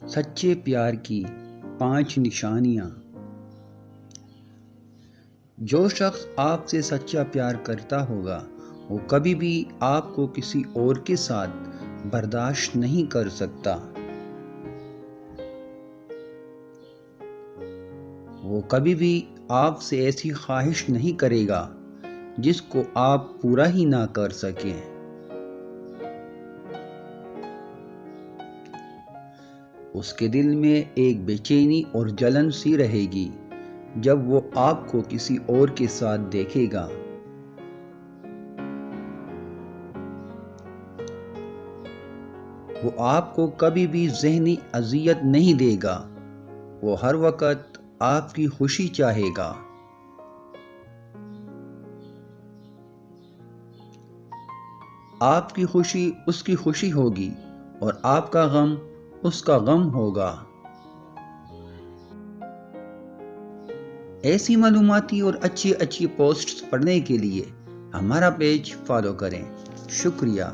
سچے پیار کی 5 نشانیاں۔ جو شخص آپ سے سچا پیار کرتا ہوگا وہ کبھی بھی آپ کو کسی اور کے ساتھ برداشت نہیں کر سکتا۔ وہ کبھی بھی آپ سے ایسی خواہش نہیں کرے گا جس کو آپ پورا ہی نہ کر سکیں۔ اس کے دل میں ایک بے چینی اور جلن سی رہے گی جب وہ آپ کو کسی اور کے ساتھ دیکھے گا۔ وہ آپ کو کبھی بھی ذہنی اذیت نہیں دے گا، وہ ہر وقت آپ کی خوشی چاہے گا۔ آپ کی خوشی اس کی خوشی ہوگی اور آپ کا غم اس کا غم ہوگا۔ ایسی معلوماتی اور اچھی پوسٹس پڑھنے کے لیے ہمارا پیج فالو کریں۔ شکریہ۔